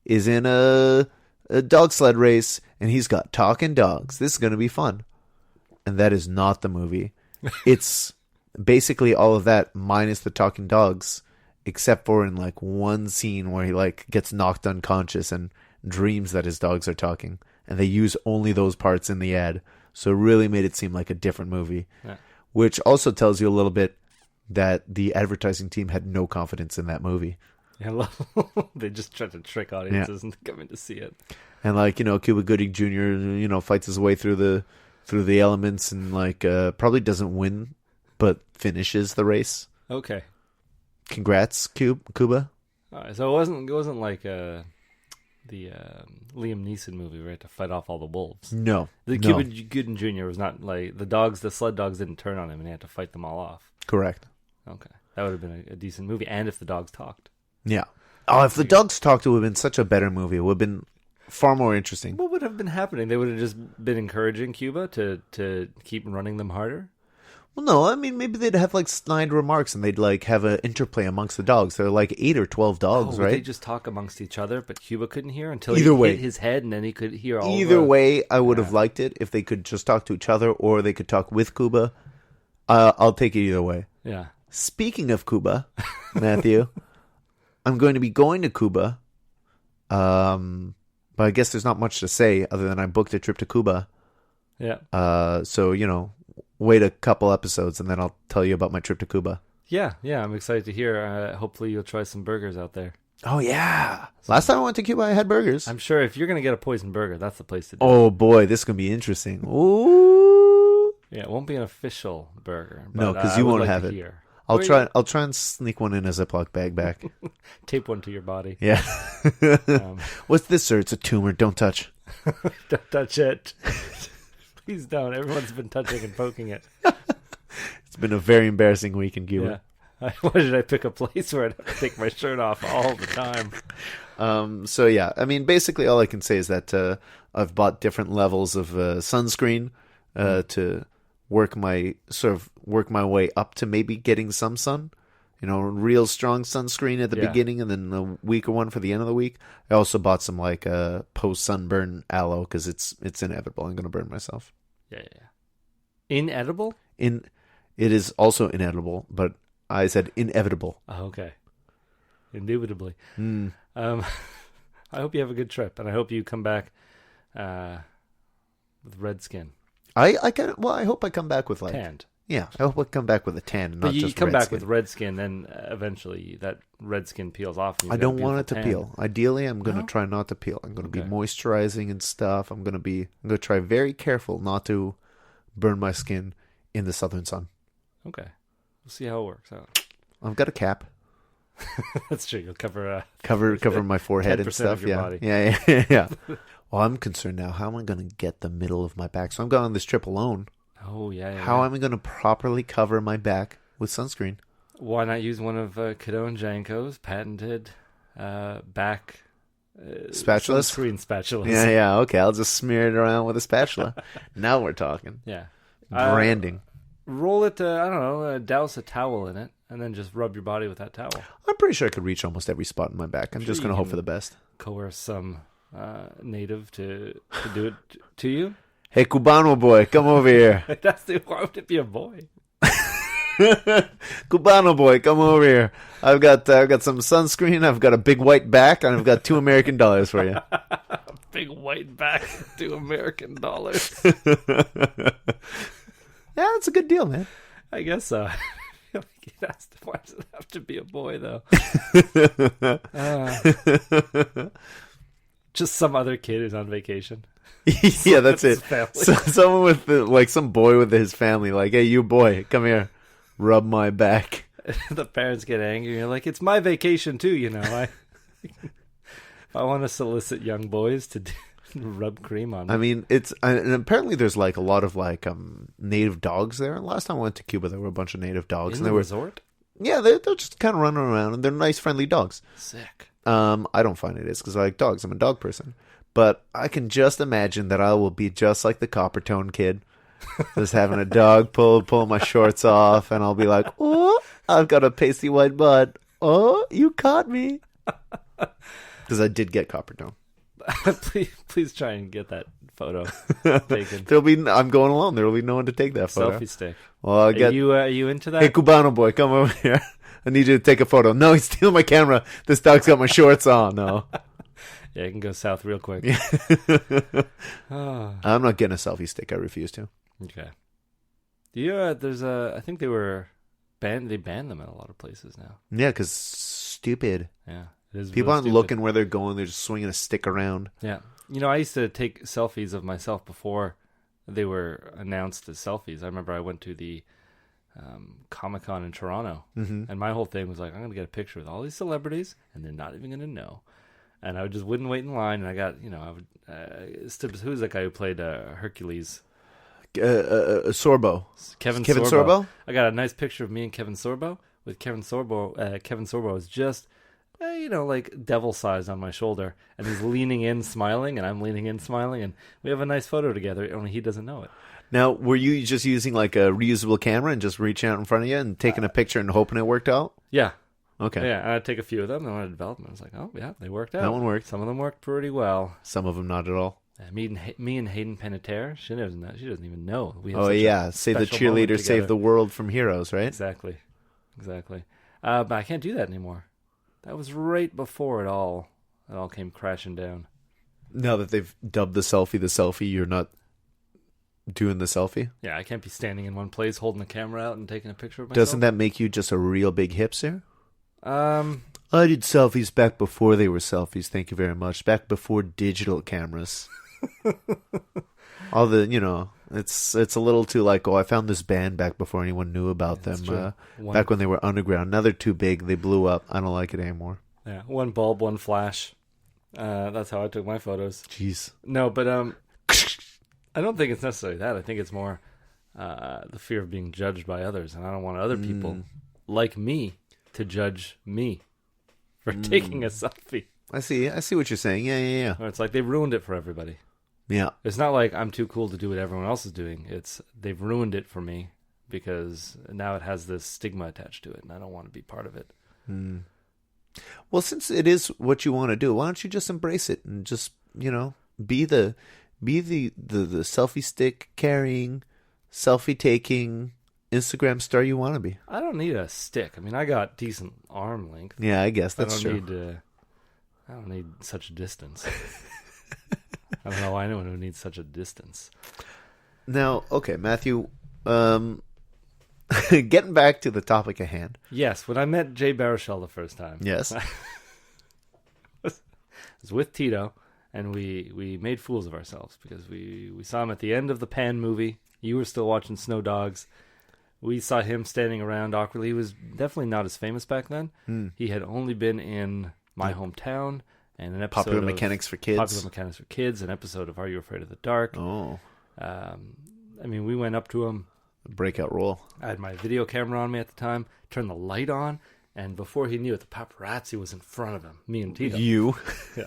is in a dog sled race, and he's got talking dogs. This is going to be fun. And that is not the movie. It's basically all of that minus the talking dogs, except for in like one scene where he like gets knocked unconscious and dreams that his dogs are talking. And they use only those parts in the ad. So it really made it seem like a different movie. Yeah. Which also tells you a little bit that the advertising team had no confidence in that movie. Yeah, they just tried to trick audiences into coming to see it. And like, Cuba Gooding Jr., fights his way through the elements and like probably doesn't win, but finishes the race. Okay. Congrats, Cuba. All right, so it wasn't like the Liam Neeson movie where he had to fight off all the wolves. No. Cuba Gooding Jr. was not like the sled dogs didn't turn on him and he had to fight them all off. Correct. Okay. That would have been a decent movie, and if the dogs talked. Yeah. Oh, if the dogs talked, it would have been such a better movie. It would have been far more interesting. What would have been happening? They would have just been encouraging Cuba to keep running them harder? Well, no. I mean, maybe they'd have like snide remarks and they'd like have an interplay amongst the dogs. There are like 8 or 12 dogs, right? They just talk amongst each other, but Cuba couldn't hear until he hit his head, and then he could hear all Either way, I would have liked it if they could just talk to each other or they could talk with Cuba. I'll take it either way. Yeah. Speaking of Cuba, Matthew, I'm going to be going to Cuba. But I guess there's not much to say other than I booked a trip to Cuba. Yeah. So, wait a couple episodes and then I'll tell you about my trip to Cuba. Yeah, I'm excited to hear. Hopefully you'll try some burgers out there. Oh, yeah. Last time I went to Cuba, I had burgers. I'm sure if you're going to get a poison burger, that's the place to do it. Oh, boy, this is going to be interesting. Ooh. Yeah, it won't be an official burger. But, no, because you won't have it. Hear. I'll try and sneak one in a Ziploc bag back. Tape one to your body. Yeah. What's this, sir? It's a tumor. Don't touch. Don't touch it. Please don't. Everyone's been touching and poking it. It's been a very embarrassing week in Cuba. Yeah. Why did I pick a place where I'd have to take my shirt off all the time? So yeah, I mean, basically all I can say is that I've bought different levels of sunscreen to work my way up to maybe getting some sun. Real strong sunscreen at the beginning and then a weaker one for the end of the week. I also bought some like post sunburn aloe because it's inevitable. I'm going to burn myself. Yeah. Inedible? It is also inedible, but I said inevitable. Oh, okay. Indubitably. I hope you have a good trip, and I hope you come back with red skin. I hope I come back with like tanned. Yeah, I hope I come back with a tan, and but not just red skin. But you come back with red skin, then evenly that red skin peels off. And I don't want it to tan. peel. Ideally, I'm going to try not to peel. I'm going to be moisturizing and stuff. I'm going to try very careful not to burn my skin in the southern sun. Okay, we'll see how it works out. I've got a cap. That's true. You'll cover my forehead and stuff. Of your body. Yeah. Well, I'm concerned now. How am I going to get the middle of my back? So I'm going on this trip alone. Oh, yeah. How am I going to properly cover my back with sunscreen? Why not use one of Cadone Janko's patented back spatulas? Sunscreen spatulas. Yeah. Okay, I'll just smear it around with a spatula. Now we're talking. Yeah. Branding. Roll it, I don't know, douse a towel in it, and then just rub your body with that towel. I'm pretty sure I could reach almost every spot in my back. I'm just going to hope for the best. Coerce some native to do it to you. Hey, Cubano boy, come over here. Why would it be a boy? Cubano boy, come over here. I've got some sunscreen. I've got a big white back, and I've got $2 American for you. Big white back, $2 American. Yeah, it's a good deal, man. I guess so. Why does it have to be a boy, though? Just some other kid who's on vacation. Yeah, that's it. So, someone with some boy with his family, like, hey, you boy, come here, rub my back. The parents get angry. You're like, it's my vacation too, I want to solicit young boys to rub cream on me. I mean, and apparently there's like a lot of like native dogs there. Last time I went to Cuba, there were a bunch of native dogs. In the resort? Yeah, they're just kind of running around, and they're nice, friendly dogs. Sick. I don't find it is because I like dogs. I'm a dog person. But I can just imagine that I will be just like the Coppertone kid, just having a dog pull my shorts off, and I'll be like, oh, I've got a pasty white butt. Oh, you caught me. because I did get copper tone. please try and get that photo taken. I'm going alone. There will be no one to take that photo. Selfie stick. Well, I get. Are you into that? Hey, Cubano boy, come over here. I need you to take a photo. No, he's stealing my camera. This dog's got my shorts on. No. Yeah, it can go south real quick. I'm not getting a selfie stick. I refuse to. Okay. I think they banned them at a lot of places now. Yeah, because stupid. Yeah. It is People really aren't stupid. looking where they're going. They're just swinging a stick around. Yeah. I used to take selfies of myself before they were announced as selfies. I remember I went to the Comic-Con in Toronto, and my whole thing was like, I'm going to get a picture with all these celebrities, and they're not even going to know. And I wouldn't wait in line, and I got, who's that guy who played Hercules? Sorbo. Kevin Sorbo? I got a nice picture of me and Kevin Sorbo, with Kevin Sorbo. Kevin Sorbo is just, like devil sized on my shoulder, and he's leaning in smiling, and I'm leaning in smiling, and we have a nice photo together, only he doesn't know it. Now, were you just using like a reusable camera and just reaching out in front of you and taking a picture and hoping it worked out? Yeah. Okay. Yeah, and I'd take a few of them, and when I developed them, I was like, oh, yeah, they worked out. That one worked. Some of them worked pretty well. Some of them not at all. Me and Hayden Panettiere, she doesn't even know. We have Save the cheerleader, save the world from heroes, right? Exactly. But I can't do that anymore. That was right before it all came crashing down. Now that they've dubbed the selfie, you're not doing the selfie? Yeah, I can't be standing in one place holding the camera out and taking a picture of myself. Doesn't that make you just a real big hipster? I did selfies back before they were selfies, thank you very much. Back before digital cameras. All the, it's a little too like, I found this band back before anyone knew about them. Back when they were underground. Now they're too big, they blew up. I don't like it anymore. Yeah, one bulb, one flash. That's how I took my photos. Jeez. No, but I don't think it's necessarily that. I think it's more the fear of being judged by others, and I don't want other people like me to judge me for taking a selfie. I see what you're saying. Yeah. Or it's like they've ruined it for everybody. Yeah. It's not like I'm too cool to do what everyone else is doing. It's they've ruined it for me because now it has this stigma attached to it, and I don't want to be part of it. Well, since it is what you want to do, why don't you just embrace it and just, be the selfie stick carrying, selfie taking Instagram star you want to be. I don't need a stick. I mean, I got decent arm length. Yeah, I guess that's true. I don't need such a distance. I don't know anyone who needs such a distance. Now, okay, Matthew, getting back to the topic at hand. Yes, when I met Jay Baruchel the first time. Yes. I was with Tito, and we made fools of ourselves because we saw him at the end of the Pan movie. You were still watching Snow Dogs. We saw him standing around awkwardly. He was definitely not as famous back then. He had only been in My Hometown and an episode Popular of Mechanics for Kids, an episode of Are You Afraid of the Dark? Oh. We went up to him. Breakout role. I had my video camera on me at the time, turned the light on, and before he knew it, the paparazzi was in front of him, me and Tito. You?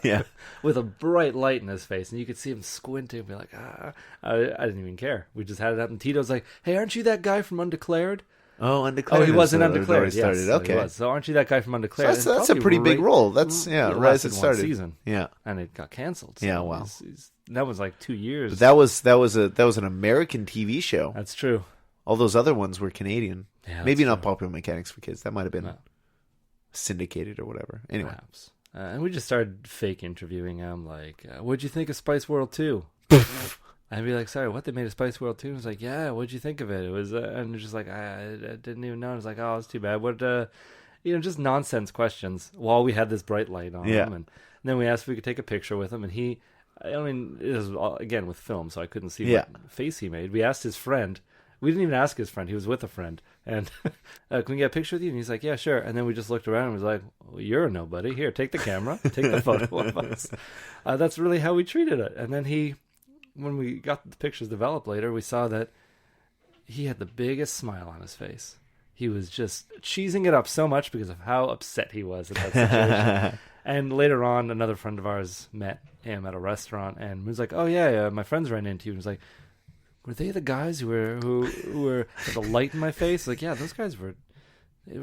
Yeah. With a bright light in his face, and you could see him squinting and be like, I didn't even care. We just had it up, and Tito's like, hey, aren't you that guy from Undeclared? Oh, Undeclared. Oh, he wasn't Undeclared. Yes, started. Okay. He was. So aren't you that guy from Undeclared? So that's a pretty big role. That's, right as it started. One season. Yeah. And it got canceled. So yeah, wow. That was like 2 years. But that was an American TV show. That's true. All those other ones were Canadian. Yeah, maybe not Popular Mechanics for Kids. That might have been syndicated or whatever. Anyway. Perhaps. And we just started fake interviewing him, like, what'd you think of Spice World 2? I'd be like, sorry, what, they made a Spice World 2? He was like, yeah, what'd you think of it? It was, and just like, I didn't even know. I was like, oh, it's too bad. What, just nonsense questions while we had this bright light on him. And then we asked if we could take a picture with him, and it was, again, with film, so I couldn't see what face he made. We asked his friend. We didn't even ask his friend. He was with a friend. And can we get a picture with you? And he's like, yeah, sure. And then we just looked around and was like, well, you're a nobody. Here, take the camera. Take the photo of us. That's really how we treated it. And then when we got the pictures developed later, we saw that he had the biggest smile on his face. He was just cheesing it up so much because of how upset he was at that situation. And later on, another friend of ours met him at a restaurant and was like, oh, yeah, my friends ran into you. And was like, were they the guys who were with the light in my face? Like, yeah, those guys were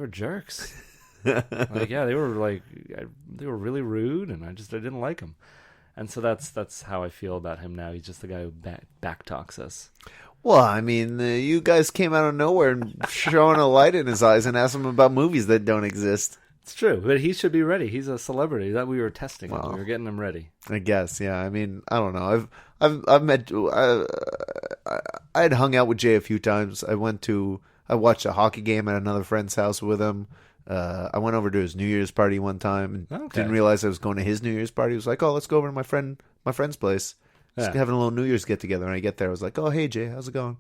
jerks. Like, yeah, they were really rude, and I didn't like them. And so that's how I feel about him now. He's just the guy who back talks us. Well, I mean, you guys came out of nowhere and shone a light in his eyes and asked him about movies that don't exist. It's true, but he should be ready. He's a celebrity that we were testing. Well, we were getting him ready. I guess, yeah. I mean, I don't know. I've met. I had hung out with Jay a few times. I watched a hockey game at another friend's house with him. I went over to his New Year's party one time and didn't realize I was going to his New Year's party. He was like, "Oh, let's go over to my friend's place. Just having a little New Year's get together." And I get there, I was like, "Oh, hey Jay, how's it going?"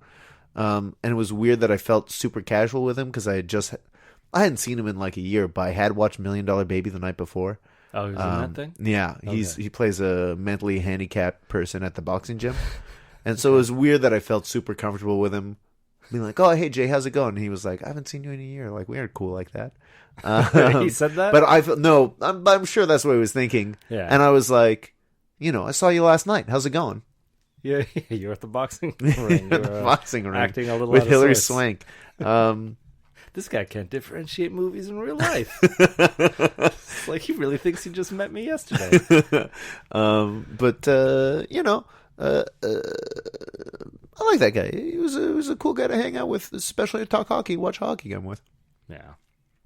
And it was weird that I felt super casual with him because I hadn't seen him in like a year, but I had watched $1 Million Baby the night before. Oh, he was in that thing? Yeah, he plays a mentally handicapped person at the boxing gym, and so it was weird that I felt super comfortable with him, being like, "Oh, hey Jay, how's it going?" And he was like, "I haven't seen you in a year. Like, we aren't cool like that." He said that, but I'm sure that's what he was thinking. Yeah, and I was like, I saw you last night. How's it going? Yeah, you're at the boxing ring. Boxing ring, acting a little with out of Hilary sorts. Swank. This guy can't differentiate movies in real life. It's like he really thinks he just met me yesterday. But I like that guy. He was a cool guy to hang out with, especially to talk hockey, watch a hockey game with. Yeah,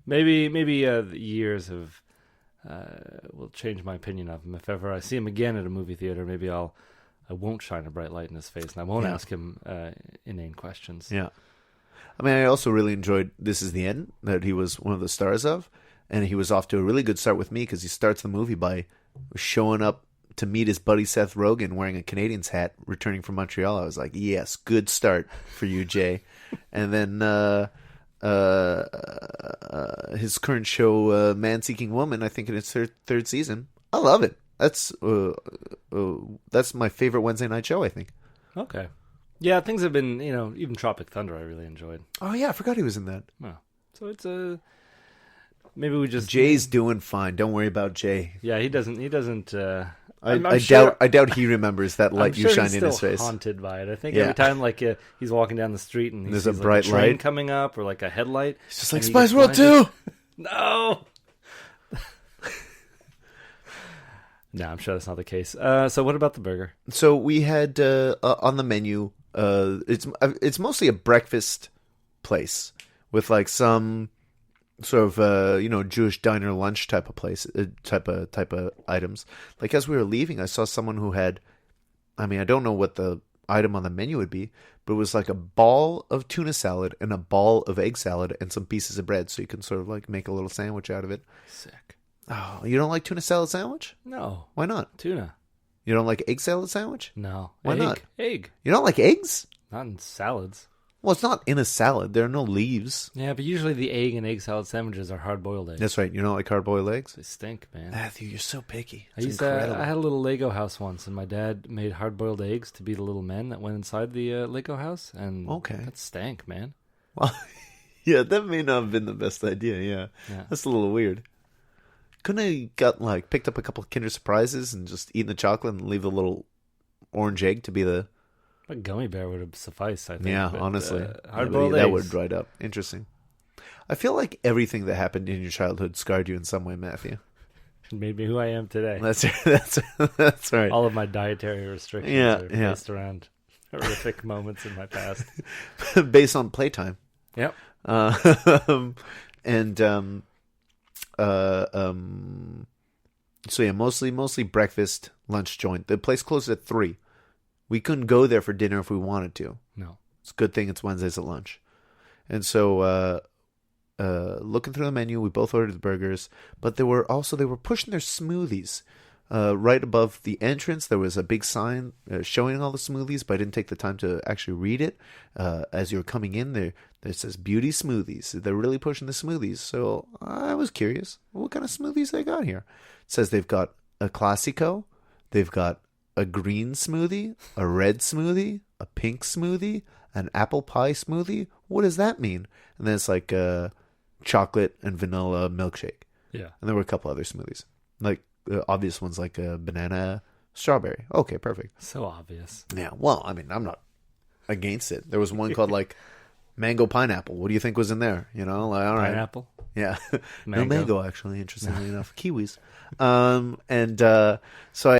maybe the years will change my opinion of him. If ever I see him again at a movie theater, maybe I won't shine a bright light in his face, and I won't ask him inane questions. Yeah. I mean, I also really enjoyed This Is the End, that he was one of the stars of, and he was off to a really good start with me because he starts the movie by showing up to meet his buddy Seth Rogen wearing a Canadiens hat, returning from Montreal. I was like, yes, good start for you, Jay. And then his current show, Man Seeking Woman, I think in its third season. I love it. That's my favorite Wednesday night show, I think. Okay. Yeah, things have been, even Tropic Thunder I really enjoyed. Oh, yeah, I forgot he was in that. Oh. So it's maybe we just... Jay's doing fine. Don't worry about Jay. Yeah, he doesn't... I doubt he remembers that light you shine in his face. Haunted by it. I think every time he's walking down the street and there's sees a bright a train light coming up or like a headlight. It's just like Spice World 2! No! No, I'm sure that's not the case. So what about the burger? So we had on the menu, it's mostly a breakfast place with like some sort of Jewish diner lunch type of place, type of items. Like as we were leaving, I saw someone who had, I mean, I don't know what the item on the menu would be, but it was like a ball of tuna salad and a ball of egg salad and some pieces of bread, so you can sort of like make a little sandwich out of it. Sick. Oh, you don't like tuna salad sandwich? No. Why not? Tuna. You don't like egg salad sandwich? No. Why not? Egg. You don't like eggs? Not in salads. Well, it's not in a salad. There are no leaves. Yeah, but usually the egg and egg salad sandwiches are hard-boiled eggs. That's right. You don't like hard-boiled eggs? They stink, man. Matthew, you're so picky. I had a little Lego house once, and my dad made hard-boiled eggs to be the little men that went inside the Lego house, and that stank, man. Well, yeah, that may not have been the best idea, yeah. That's a little weird. Couldn't have picked up a couple of Kinder Surprises and just eaten the chocolate and leave the little orange egg to be the... A gummy bear would have sufficed, I think. Yeah, honestly. Hard-boiled eggs. That would have dried up. Interesting. I feel like everything that happened in your childhood scarred you in some way, Matthew. It made me who I am today. That's right. All of my dietary restrictions are based around horrific moments in my past. Based on playtime. Yep. So yeah, mostly breakfast, lunch joint. The place closed at 3. We couldn't go there for dinner if we wanted to. No. It's a good thing it's Wednesdays at lunch. And so looking through the menu, we both ordered the burgers, but they were pushing their smoothies. Right above the entrance, there was a big sign showing all the smoothies, but I didn't take the time to actually read it. As you were coming in there, it says beauty smoothies. They're really pushing the smoothies. So I was curious, what kind of smoothies they got here? It says they've got a Classico, they've got a green smoothie, a red smoothie, a pink smoothie, an apple pie smoothie. What does that mean? And then it's like a chocolate and vanilla milkshake. Yeah. And there were a couple other smoothies. Like obvious ones like a banana, strawberry. Okay, perfect. So obvious. Yeah, well, I mean, I'm not against it. There was one called like mango pineapple. What do you think was in there? You know, like, all right. Pineapple. Yeah. No Mango. mango, actually, interestingly enough. Kiwis. So